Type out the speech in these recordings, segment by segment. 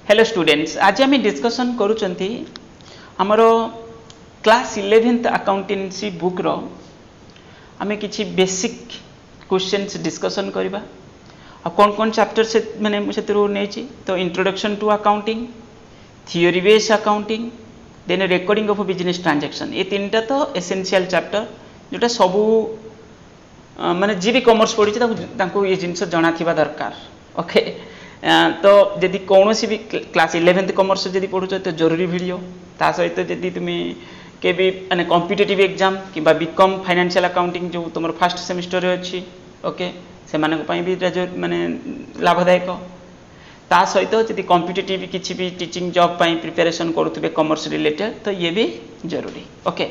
Hello students, आज आम discussion करुँच आमर क्लास 11th अकाउंटेंसी बुक रो आम कि बेसिक क्वेश्चंस डिस्कसन करवा कौन कौन चैप्टर से मैंने नहीं तो introduction to accounting, theory based accounting, then recording of business transaction. ये तीनटा तो एसेंशियल चैप्टर जोटा सबू माने जी भी कॉमर्स पढ़ी ये जिनस जना थिबा दरकार। ओके, तो जदि कौन भी क्लास 11th कॉमर्स जदि पढ़ुच तो जरूरी वीडियो ता सहित जदि तुम्हें के भी माने कॉम्पिटिटिव एग्जाम कि बीकॉम फाइनेंशियल अकाउंटिंग जो तुम फर्स्ट सेमिस्टर अच्छी ओके से भी माने लाभदायक ता सहित जदि कॉम्पिटिटिव किसी भी टीचिंग जॉब प्रिपरेशन करुवे कॉमर्स रिलेटेड तो ये भी जरूरी। ओके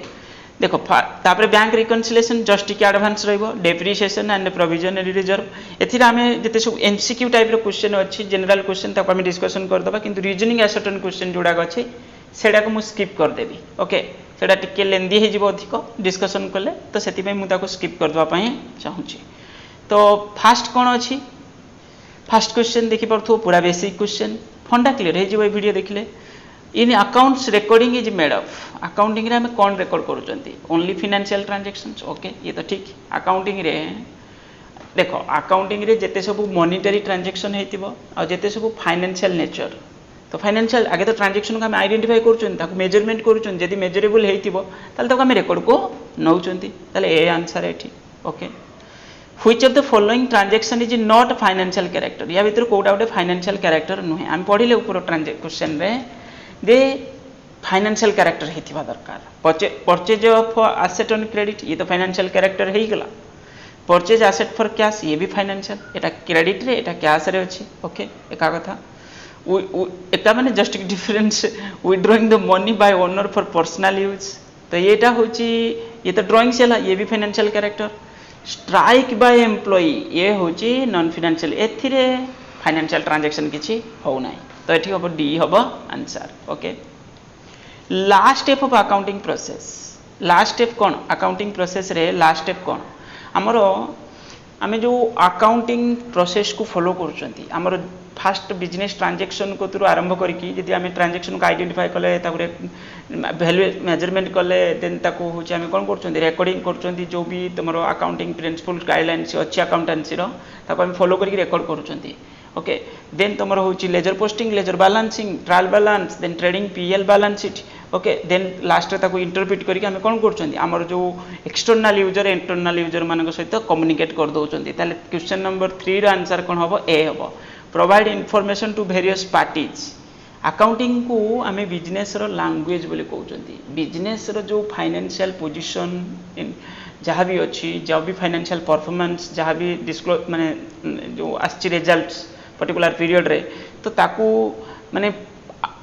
देखो तापर बैंक रिकनसिलेशन जस्ट टिके एडवांस रहिबो, डेप्रिसिएशन एंड प्रोविजनरी रिजर्व एथिर आमे जते सब एमसीक्यू टाइप रो क्वेश्चन अछि जनरल क्वेश्चन ताको आमे डिस्कशन कर दबा किंतु रीजनिंग सर्टेन क्वेश्चन जोडा अछि सेडा को मु स्किप कर देबी। ओके सेडा टिके लेंदी हे जिवो अधिक डिस्कशन करले तो सेति पय मु ताको स्किप कर दबा पय चाहूची। तो फास्ट कोन अछि, फास्ट क्वेश्चन देखि परथो पूरा बेसिक क्वेश्चन फंडा क्लियर हे जिवो ए वीडियो देखले। In accounts recording is made of, accounting रे हमें कौन रिकॉर्ड करूचंती ओनली फाइनेंशियल ट्रांजैक्शंस। ओके ये तो ठीक। अकाउंटिंग रे देखो अकाउंटिंग रे जते सब मॉनिटरी ट्रांजैक्शन हेतिबो आ जते सब फाइनेंशियल नेचर तो फाइनेंशियल आगे तो ट्रांजैक्शन को हम आइडेंटिफाई करूचंती ताको मेजरमेंट करूचंती जदी मेजरेबल हेतिबो ताले ताको हम रिकॉर्ड को नउचंती ताले ए आंसर है ठीक। Okay which of the following transaction is not financial character, या भीतर कोडा गोटे फाइनेंशियल कैरेक्टर नुहे हम पढ़िले ऊपर ट्रांजैक्शन रे दे फाइनेंशियल कैरेक्टर हेतिबा दरकार। Purchase of asset on credit ये तो फाइनेंशियल कैरेक्टर हे गला। परचेज एसेट फॉर कैश ये भी फाइनेंशियल, एटा क्रेडिट रे एटा कैश रे अछि। ओके एका कथा एटा माने just difference withdrawing the money by owner for personal use तो येटा होची ये तो ड्राइंग सेला ये भी financial character. Strike by employee ये होची नॉन फाइनेंशियल, एथिरे फाइनेंशियल ट्रांजैक्शन किछि हो नाही तो एठी हम डी हम answer. Okay last step of accounting process, last step कौन अकाउंटिंग प्रोसेस रे लास्ट स्टेप कौन आमर आमे जो अकाउंटिंग प्रोसेस को फॉलो करूचंती आमर फास्ट बिजनेस ट्रांजैक्शन को तुरु आरंभ करिकी जदि आमे ट्रांजैक्शन को आइडेंटिफाई कले ताकुरे वैल्यू मेजरमेंट कले देन ताको होची आमे कोन करूचंती रिकॉर्डिंग करूचंती जो भी तमरो अकाउंटिंग प्रिंसिपल गाइडलाइंस अछि अकाउंटेंसी रो ताको आमे फॉलो करिकी रिकॉर्ड करूचंती। ओके देन तुम होची ledger posting, ledger balancing, trial balance, then trading PL balance sheet. Okay then last ताको इंटरप्रिट करके हमें कौन करछंती हमर जो एक्सटर्नल यूजर इंटरनल यूजर मानक सहित कम्युनिकेट कर दोचंती। ताले क्वेश्चन नंबर 3 रो आंसर कोन हबो ए हबो provide information to various parties. Accounting को आमे बिजनेस रो लैंग्वेज बोली कहउचंती, बिजनेस रो जो फाइनेंशियल पोजीशन जहाँ भी अच्छी जब भी फाइनेंशियल परफॉर्मेंस जहाँ भी डिस्क्लोज माने जो आछि रिजल्ट्स पर्टिकुलर पीरियड रे तो ताकू माने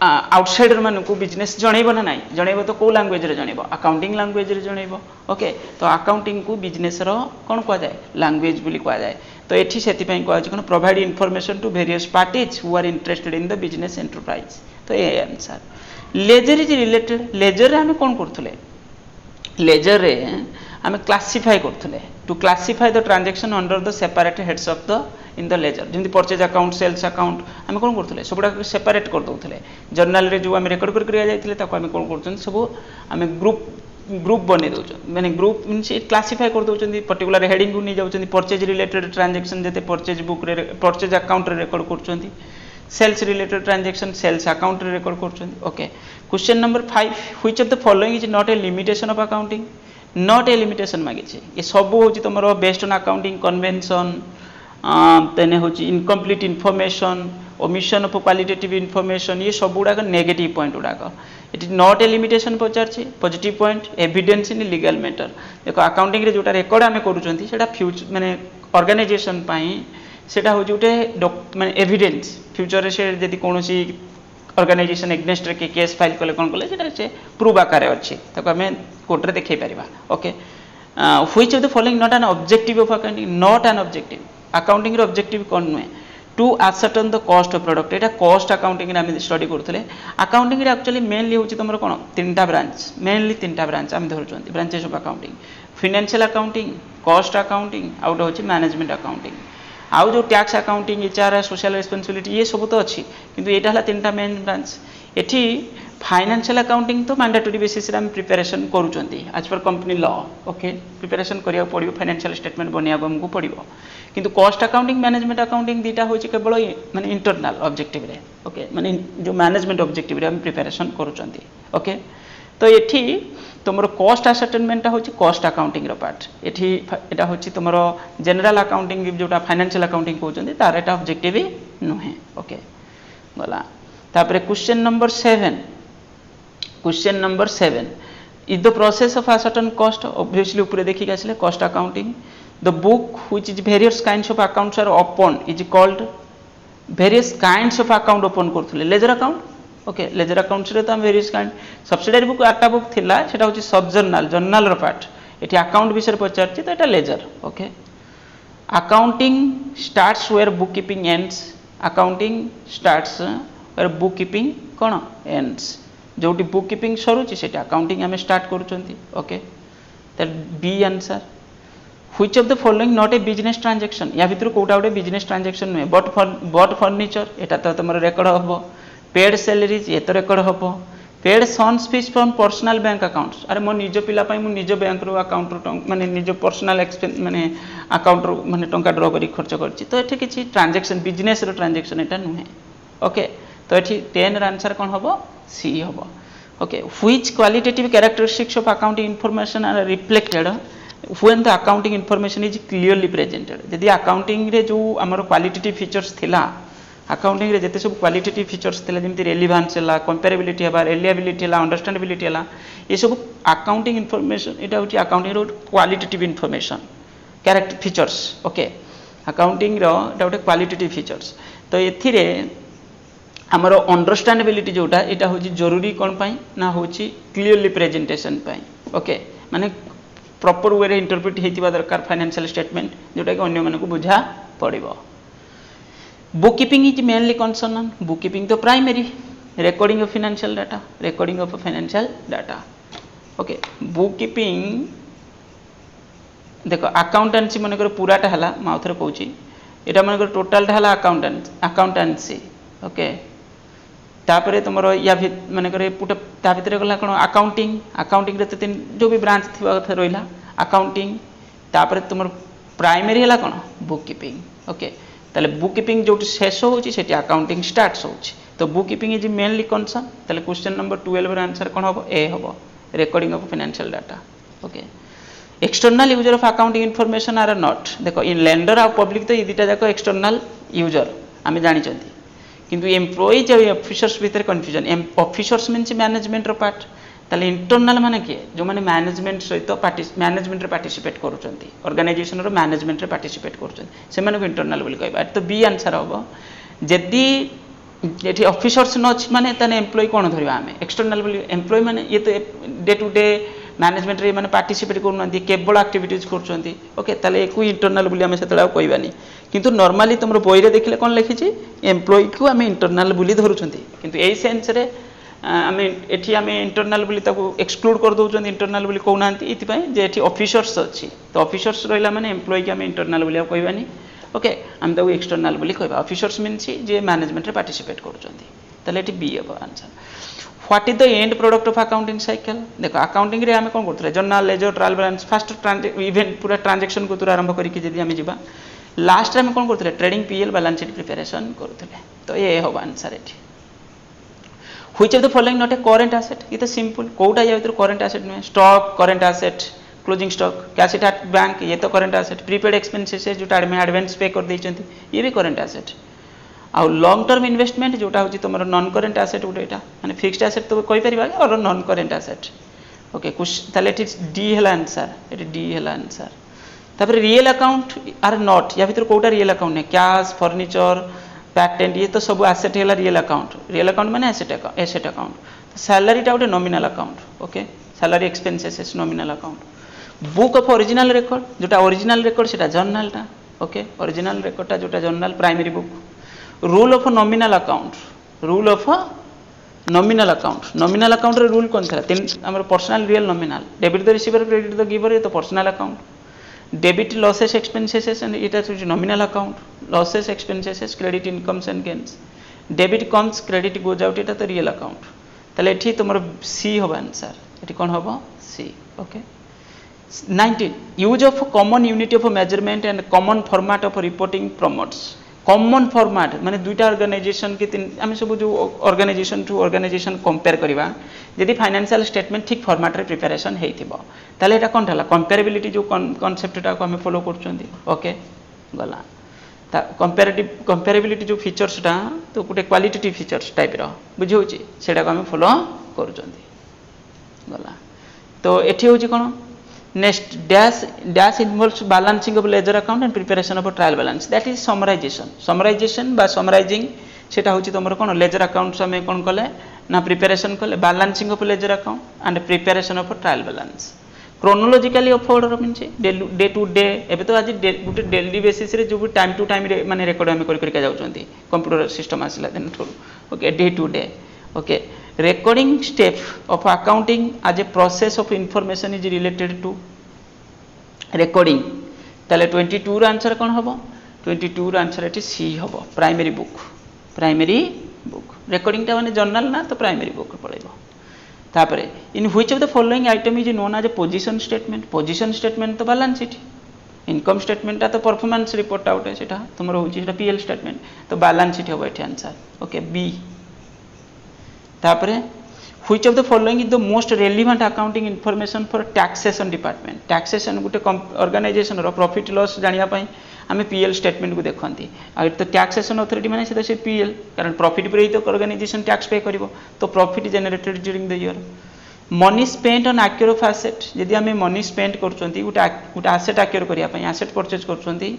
आउटसाइडर मान को बिजनेस जनइबो ना नहीं जनइबो तो को लैंग्वेज रे जनइबो अकाउंटिंग लैंग्वेज रे जनइबो। ओके तो अकाउंटिंग को बिजनेस रो कोन कह जाए लैंग्वेज बोली कह जाए तो एठी सेति पई कह कोन provide information to various parties who are interested in the business enterprise तो ए answer. Ledger is related, ledger रे हम कोन करथले लेजर रे आम क्लासीफाई करथले to classify the transaction under the separate heads of the in the ledger जमी परचेज अकाउंट सेल्स अकाउंट आम कौन करथले सब गुडा सेपरेट कर दउथले जर्नल रे जो आम रिकॉर्ड कर करिया जायथिले ताको आम कौन करछन सब आम ग्रुप बने दउछन माने ग्रुप मींस क्लासीफाई कर दउछन पर्टिकुलर हेडिंग को नि जाउछन परचेज रिलेटेड ट्रांजैक्शन जते परचेज बुक रे परचेज अकाउंट रे रिकॉर्ड करछन, sales related transaction sales account रे रिकॉर्ड करछन। Okay question number 5 which of the following is not a limitation of accounting, not a limitation मागे ये सब हूँ तुम बेस्ड ऑन अकाउंटिंग कन्वेंशन तेने हूँ incomplete information omission of qualitative information ये सब गुड़ाक नेगेटिव पॉइंट गुड़ाक it is not a limitation पचार positive point evidence in legal matter. देखो अकाउंटिंग रे जोटा रेकर्ड आम करूँ फ्यूचर माने ऑर्गेनाइजेशन सेटा हूँ गोटे माने एविडेंस फ्यूचर से जदि कौन ऑर्गेनाइजेशन एग्नेस्ट रे केस फाइल कले कौन कले सेटा से प्रूफ आकार अच्छी ताको आम कोर्ट रे देखै परिबा। Okay which of the following not an objective of accounting, not an objective accounting रे ऑब्जेक्टिव कौन नुहे to ascertain the cost of product एटा कॉस्ट अकाउंटिंग रे आम स्टडी करथले। अकाउंटिंग रे एक्चुअली मेनली होची तमरो कोन तीनटा ब्रांच मेनली तीनटा ब्रांच आम धरचोंती branches of accounting financial accounting cost accounting आउट होची मैनेजमेंट अकाउंटिंग। आउ जो tax accounting HR social responsibility ये सब तो अच्छी किंतु एटा हला तीनटा मेन ब्रांच एठी फाइनेंशियल अकाउंटिंग तो मैंडेटरी बेसिस रे हम प्रिपरेशन करूचंती as per company law okay preparation करिया पड़िबो फाइनेंशियल स्टेटमेंट बनिया हमको पड़िबो किंतु कॉस्ट अकाउंटिंग मैनेजमेंट अकाउंटिंग दीटा होची केवल माने इंटरनल ऑब्जेक्टिव रे ओके माने जो मैनेजमेंट ऑब्जेक्टिव रे हम प्रिपरेशन करूचंती ओके तो एठी तुमरो कॉस्ट असर्टेनमेंट होची कॉस्ट अकाउंटिंग रो पार्ट एठी एटा होची तुमरो जनरल अकाउंटिंग जोटा फाइनेंशियल अकाउंटिंग कहउचंती तार एटा ऑब्जेक्टिव ही नुहे ओके गला तापरे question number 7 question number 7 is the process of ascertain cost obviously ऊपर देखि आसले cost accounting the book which is various kinds of accounts are open is called various kinds of account open करथुले ledger account okay ledger accounts रे तो हम various kind subsidiary book आटा book थिला सेटा होची सब जर्नल जर्नल रो पार्ट एठी अकाउंट विषय पचारछि तो एटा ledger okay accounting starts where book keeping ends accounting starts where book keeping कोन एंड्स जोटी बुक कीपिंग सरुची सेटा अकाउंटिंग हमें स्टार्ट करूचंती okay that be answer which of the following not a business transaction या भितर कोटा गोटे बिजनेस ट्रांजैक्शन नुहे बट फर्निचर एटा तो तुम रेकर्ड हबो पेड सैलरीज ये तो रेकर्ड हबो paid son's fees from personal bank accounts अरे मो निज पिला पई मो निज बैंक रो अकाउंट रो माने निज पर्सनल एक्सपेंस माने अकाउंट रो माने टंका ड्रॉ करी खर्च करछि तो एठी किछि ट्रांजैक्शन बिजनेस रो ट्रांजैक्शन एटा नुहे ओके तो एठी 10 र आंसर कोन हबो सी हबो okay which qualitative characteristics of accounting information are reflected when the accounting information is clearly presented यदि अकाउंटिंग रे जो हमर क्वालिटेटिव फीचर्स थिला अकाउंटिंग रे जते सब क्वालिटेटिव फीचर्स थिला जेमति रेलेवेंस हला कंपेरेबिलिटी हबा रिलायबिलिटी हला अंडरस्टैंडेबिलिटी हला ये सब अकाउंटिंग इंफॉर्मेशन एटा होची अकाउंटिंग रो qualitative information character features okay accounting रो एटा होटे क्वालिटेटिव फीचर्स तो एथिरे हमरो अंडरस्टैंडेबिलिटी जोटा एटा होची जरूरी कोन पई ना होची क्लियरली प्रेजेंटेशन पई ओके माने प्रॉपर वे रे इंटरप्रेट हेतिबा दरकार फाइनेंशियल स्टेटमेंट जोटा कि अन्य मानको बुझा पड़िबो book keeping is mainly concern book keeping तो primary recording of financial data okay book keeping देखो अकाउंटेंसी मन कर पूराटा हला माउथरे कहूची एटा मन कर टोटलटा हला अकाउंटेंसी ओके तापरे तुमरो या मन कर पुट ता भितरे गला कोन अकाउंटिंग रे तीन जो भी ब्रांच थिबा कथा रोइला अकाउंटिंग तापरे तुमर प्राइमरी हला कोन बुक कीपिंग ओके ताले बुक कीपिंग जो शेष होची सेटी अकाउंटिंग स्टार्ट्स होची तो book keeping is mainly concern ताले क्वेश्चन नंबर 12 रा आंसर कोन हबो ए हबो recording of financial data okay external user of accounting information are not देखो इन lender और public तो ये दिटा जाको external user हमें जानी चलती किंतु एम्प्लॉई जब ऑफिसर्स भीतर कंफ्यूजन ऑफिसर्स मीन्स मैनेजमेंट रो पार्ट ताले इंटरनल माने के जो माने मैनेजमेंट सहित मैनेजमेंट रे पार्टिसिपेट करूचंती ऑर्गेनाइजेशन रो मैनेजमेंट रे पार्टिसिपेट करूचंती से माने को इंटरनल बोली कहबा तो बी आंसर हबो जदी ये ऑफिसर्स न माने तने एम्प्लॉई कौन धरवा आम एक्सटर्नाल एम्प्लॉई माने ये तो डे टू डे मैनेजमेंट रे माने पार्टिसिपेट करना केवल एक्टिविटीज करछंती ओके ताले एको इंटरनल बोली आमे सेतला कहबानी किंतु नॉर्मली तुमरो बोई रे देखले कोन लिखिछि एम्प्लॉई को आमे इंटरनल बोली धरुछंती किंतु एई सेंस रे आमे एठी आमे इंटरनल बोली ताको एक्सक्लूड कर दोछंती इंटरनल बोली कहउनांती इति पई जे एठी ऑफिसर्स अछि तो ऑफिसर्स रहला माने एम्प्लॉई के आमे इंटरनल बोली कहबानी ओके हम तो एक्सटर्नल बोली कहबा ऑफिसर्स मीन्स जे मैनेजमेंट रे पार्टिसिपेट करूचंती तले एठी बी हबो answer what is the end product of accounting cycle देखो अकाउंटिंग रे हम कोन करथले journal ledger trial balance first event पूरा ट्रांजैक्शन को तुरा आरंभ करिके जदी हम जिबा लास्ट रे हम कोन करथले trading PL balance sheet preparation करथले तो ये हबो आंसर एठी which of the following not a current asset ये तो सिंपल कोउटा या भीतर करंट एसेट नु stock current asset closing stock cash at bank ये तो करंट एसेट प्रीपेड एक्सपेंसेस जोटा एडवांस पे कर देचंती ये भी करंट एसेट आ लॉन्ग टर्म इन्वेस्टमेंट जोटा होची तमरो नॉन करंट एसेट उडे एटा माने फिक्स्ड एसेट तो कहि परिबा और नॉन करंट एसेट ओके कुछ ताले इट इज डी हला आंसर इट डी हला आंसर तापर रियल अकाउंट आर नॉट या भीतर कोटा रियल अकाउंट ने कैश फर्नीचर पैटेंट ये तो सब एसेट हला रियल अकाउंट माने एसेट अकाउंट सैलरी टा उडे nominal account okay salary expenses nominal account book of original record जोटा ओरिजिनल रिकॉर्ड सेटा जर्नल टा ओके ओरिजिनल रिकॉर्ड टा जोटा journal primary book rule of nominal account रे रूल कोन था तीन हमर personal real nominal debit the receiver credit the giver ये तो personal account debit losses expenses and it is nominal account losses expenses credit incomes and gains debit comes credit goes out इटा तो real account ताले एठी तुमर सी होबा answer एठी कोन होबो C okay 19 use of common unit of measurement and common format of reporting promotes common format माने दुईटा ऑर्गेनाइजेशन के तीन आम सब जो ऑर्गेनाइजेशन टू ऑर्गेनाइजेशन कंपेयर करबा यदि फाइनेंशियल स्टेटमेंट ठीक फॉर्मेट रे प्रिपरेशन हेइथिबो ताले एटा कोन हला कंपेरेबिलिटी जो कांसेप्ट टा को हम फॉलो करछोंती ओके गला कंपेरेबिलिटी जो फीचर्स टा तो गोटे क्वालिटेटिव फीचर्स टाइप रो बुझी होची सेटा को हम फॉलो करछोंती गला तो एठी होची कोन next dash involves balancing of ledger account and preparation of trial balance that is summarisation बा समराइजिंग सेटा होची तमरो कोन लेजर अकाउंट्स में कोन कले ना प्रिपरेशन कले balancing of ledger account and preparation of trial balance chronologically order means day to day एबे तो आज गुटे डेली बेसिस रे जो टाइम टू टाइम रे माने रेकॉर्ड हम कर जाउछंती कंप्यूटर सिस्टम आसिला देन थोड़ okay day to day okay recording step of accounting as a process of information is related to recording ताले 22 रो आंसर कोन हबो 22 रो आंसर एटी सी हबो प्राइमरी बुक recording ता माने जर्नल ना तो प्राइमरी बुक पड़ेबो तापरे in which of the following item is known as a position statement तो बैलेंस शीट इनकम स्टेटमेंट तो परफॉर्मेंस रिपोर्ट आउट है सेटा तुमरो होची सेटा पीएल स्टेटमेंट तो बैलेंस शीट हबो एटी आंसर ओके बी तापरे which of the following is the most relevant accounting information for taxation department taxation गुटे ऑर्गेनाइजेशन रो प्रॉफिट लॉस जानिया पई आमे पीएल स्टेटमेंट को देखंती आ तो टैक्सेशन अथॉरिटी माने से पीएल कारण प्रॉफिट पर ही तो ऑर्गेनाइजेशन टैक्स पे करिवो तो profit generated during the year money spent on acquire of asset यदि आमे मनी स्पेंड करचंती गुटे एसेट एक्वायर करिया पई एसेट परचेज करचंती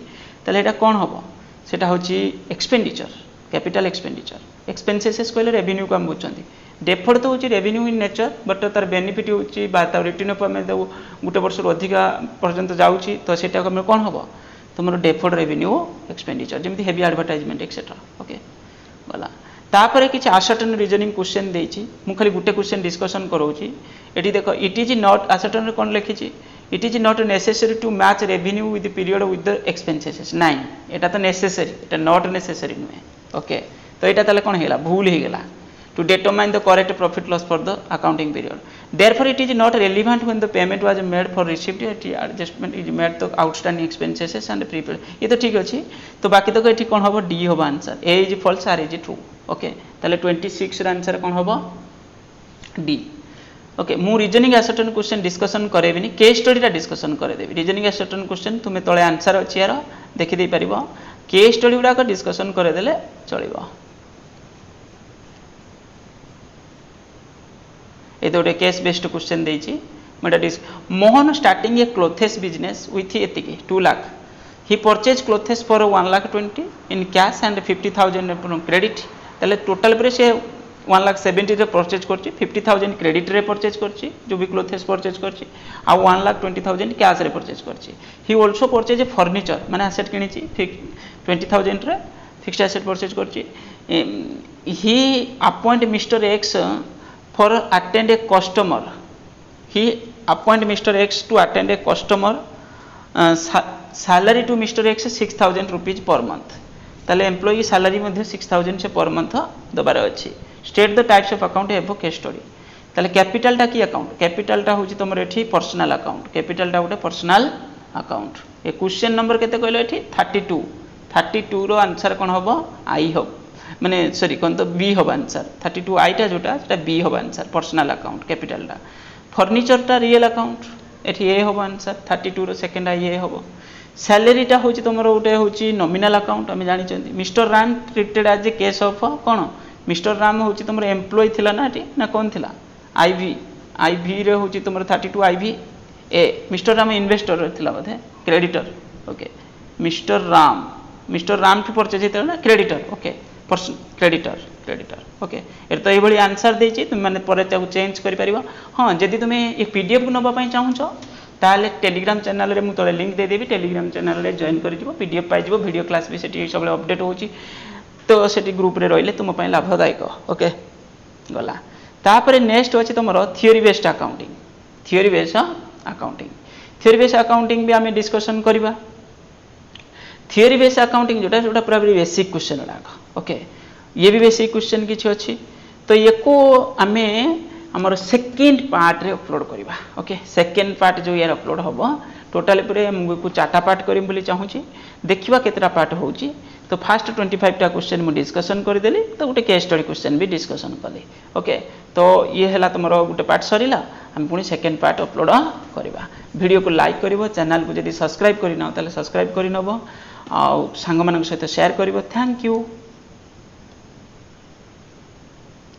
तले एटा कोन हबो सेटा होची एक्सपेंडिचर कैपिटल एक्सपेंसेस कहले रेवेन्यू को हम बुझुंती डेफर्ड तो होची रेवेन्यू इन नेचर बट तार बेनिफिट होची बा तार रिटर्न ऑफ में गुटे वर्ष अधिका पर्यंत जाउची तो सेटा को कोन हबो तुमरो डेफर्ड रेवेन्यू एक्सपेंडिचर जेमति हेवी एडवर्टाइजमेंट एक्सेट्रा ओके गला तापर किछि असर्टेन रीजनिंग क्वेश्चन देछि मु खाली गुटे क्वेश्चन डिस्कशन करोछि एटी देखो इट इज नॉट असर्टेन रे कोन लिखिछि it is not necessary to match revenue with the period with the expenses nine एटा तो नेसेसरी एटा नॉट नेसेसरी नुहे ओके तो एटा तले कोन हेला भूल हे गेला to determine the correct profit loss for the accounting period. Therefore, it is not relevant when the payment was made for receipt. Adjustment is made to outstanding expenses and prepaid. ये तो ठीक अछि तो बाकी तो एठी कोन हबो डी हबो answer A is false R is true okay ताले 26 रा आंसर कोन हबो डी ओके मु रीजनिंग असर्टेन क्वेश्चन डिस्कशन करेबिनी केस स्टडी रा डिस्कशन करे देबी रीजनिंग असर्टेन क्वेश्चन तुमे तळे आंसर अछि यार देखि दे परिबो केस स्टडी उडा को डिस्कशन करे देले चलिबो ये तो गोटे केस बेस्ड क्वेश्चन देछि Mohan starting a clothes business with एतिकी 2 lakh he purchase clothes for 1,20,000 in cash and 50,000 credit ताले टोटल पर से 1,70,000 रे परचेज करछि 50,000 क्रेडिट रे परचेज करछि जो भी क्लोथेस परचेज करछि आ 1,20,000 कैश रे परचेज करछि he also purchase a furniture माने एसेट किनिछि 20,000 रे फिक्स्ड एसेट परचेज करछि he appoint mister X for attend a customer he appoint Mr. X to attend a customer salary to Mr. X 6,000 rupees per month ताले employee salary मध्ये 6,000 से per month दबार अछि state the types of account एबो case study ताले capital टा की account capital टा होची तमर एठी पर्सनल अकाउंट कैपिटल टा उटे पर्सनल अकाउंट ए क्वेश्चन नंबर केते कहलो एठी 32 रो आंसर कोन होबो आई हो माने सॉरी कोन तो बी होबो आंसर 32 आई टा जोटा सेटा बी होबो आंसर पर्सनल अकाउंट कैपिटल टा फर्नीचर टा रियल अकाउंट एठी ए होबो आंसर 32 रो सेकंड आई ए होबो सैलरी टा होची तमरो उटे होची नॉमिनल अकाउंट हम जानि चंदी mister Ram treated as a case of कोन मिस्टर राम होची तमरो एम्प्लॉय थिला ना एठी ना कोन थिला आईवी रे होची तमरो 32 आईवी ए मिस्टर राम इन्वेस्टर थिला बधे क्रेडिटर ओके मिस्टर राम की परचेज हेतला ना creditor okay person creditor okay A तो एभली आंसर देछि तुम माने परे ताकू चेंज करि परिबो हां जदि तुमे ए पीडीएफ नबा पई चाहूछो ताले टेलीग्राम चैनल रे मु तले लिंक दे देबी टेलीग्राम चैनल रे जॉइन करि जिवो पीडीएफ पाइ जिवो वीडियो क्लास भी सेठी सबले अपडेट होची तो सेठी ग्रुप रे रहिले तुम पई लाभदायक ओके गला तापरे नेक्स्ट अछि तमरो theory based accounting theory base accounting भी आम डिस्कसन करवा थियोरी बेस अकाउंटिंग जोटा जोटा पूरा बेसिक क्वेश्चन गुड़ाक ओके ये भी बेसिक क्वेश्चन किसी अच्छी तो ये को आम आमर सेकेंड पार्ट रे अपलोड करवा ओके सेकेंड पार्ट जो यार अपलोड हम टोटाल को 4टा पार्ट करी बोली चाहूँगी देखा केतटा पार्ट हो तो फास्ट 25टा क्वेश्चन मुझे डिस्कसन करदेली तो गोटे केस स्टडी क्वेश्चन भी डिस्कसन कली ओके तो ये है तुम गोटे पार्ट सरला आम पुणी सेकेंड पार्ट अपलोड करवा वीडियो को लाइक कर चैनल को जब सब्सक्राइब करना सब्सक्राइब करनब आ सांग मान सहित शेयर कर थैंक यू।